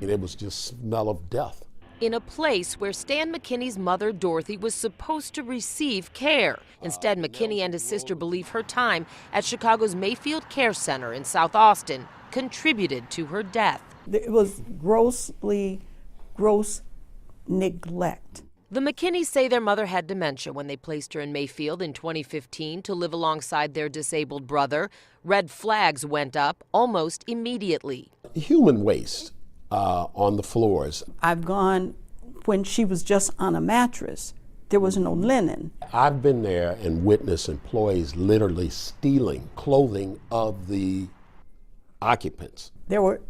And it was just smell of death. In a place where Stan McKinney's mother, Dorothy, was supposed to receive care. Instead, McKinney and his sister believe her time at Chicago's Mayfield Care Center in South Austin contributed to her death. It was gross neglect. The McKinneys say their mother had dementia when they placed her in Mayfield in 2015 to live alongside their disabled brother. Red flags went up almost immediately. Human waste on the floors. I've gone when she was just on a mattress. There was no linen. I've been there and witnessed employees literally stealing clothing of the occupants. There were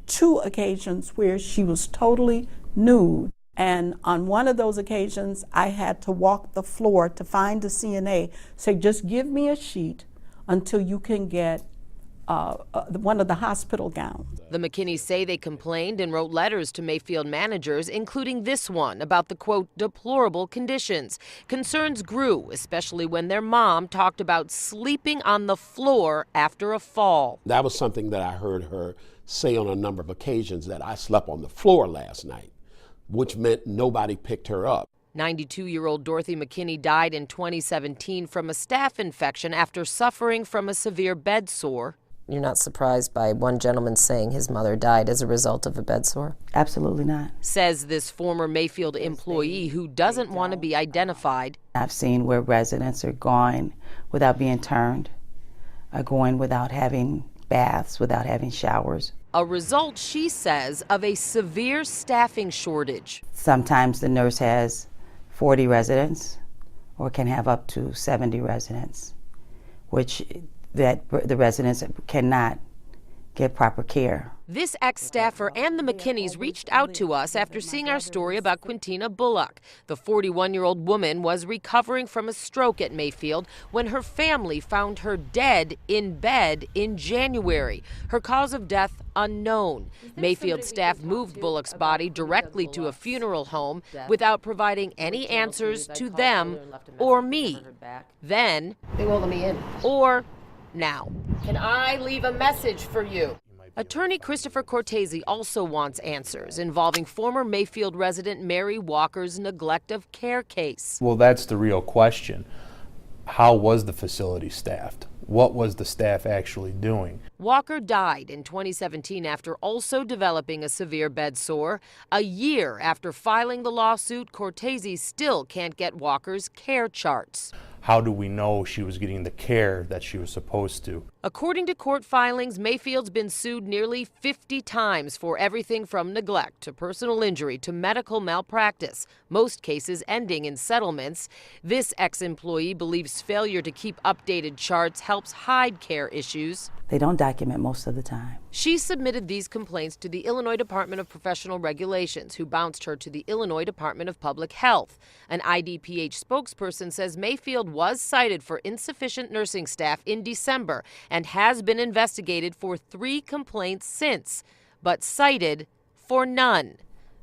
2 occasions where she was totally nude. And on one of those occasions, I had to walk the floor to find the CNA, say, just give me a sheet until you can get one of the hospital gowns. The McKinneys say they complained and wrote letters to Mayfield managers, including this one about the, quote, deplorable conditions. Concerns grew, especially when their mom talked about sleeping on the floor after a fall. That was something that I heard her say on a number of occasions, that I slept on the floor last night, which meant nobody picked her up. 92-year-old Dorothy McKinney died in 2017 from a staph infection after suffering from a severe bed sore. You're not surprised by one gentleman saying his mother died as a result of a bed sore? Absolutely not. Says this former Mayfield employee who doesn't want to be identified. I've seen where residents are going without being turned, are going without having baths, without having showers. A result, she says, of a severe staffing shortage. Sometimes the nurse has 40 residents or can have up to 70 residents, which the residents cannot get proper care. This ex-staffer and the McKinneys reached out to us after seeing our story about Quintina Bullock. The 41-year-old woman was recovering from a stroke at Mayfield when her family found her dead in bed in January. Her cause of death unknown. Mayfield staff moved Bullock's body directly to a funeral home without providing any answers to them or me. Then, They won't let me in. or now. Can I leave a message for you? Attorney Christopher Cortese also wants answers involving former Mayfield resident Mary Walker's neglect of care case. Well, that's the real question. How was the facility staffed? What was the staff actually doing? Walker died in 2017 after also developing a severe bed sore. A year after filing the lawsuit, Cortese still can't get Walker's care charts. How do we know she was getting the care that she was supposed to? According to court filings, Mayfield's been sued nearly 50 times for everything from neglect to personal injury to medical malpractice, most cases ending in settlements. This ex-employee believes failure to keep updated charts helps hide care issues. They don't document most of the time. She submitted these complaints to the Illinois Department of Professional Regulations, who bounced her to the Illinois Department of Public Health. An IDPH spokesperson says Mayfield was cited for insufficient nursing staff in December and has been investigated for 3 complaints since, but cited for none.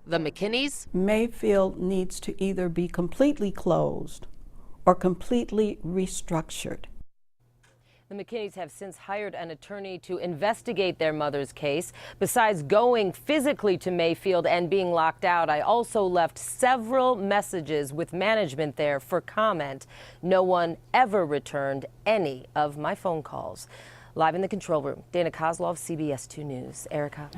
The McKinneys? Mayfield needs to either be completely closed or completely restructured. The McKinneys have since hired an attorney to investigate their mother's case. Besides going physically to Mayfield and being locked out, I also left several messages with management there for comment. No one ever returned any of my phone calls. Live in the control room, Dana Kozlov, CBS 2 News. Erica.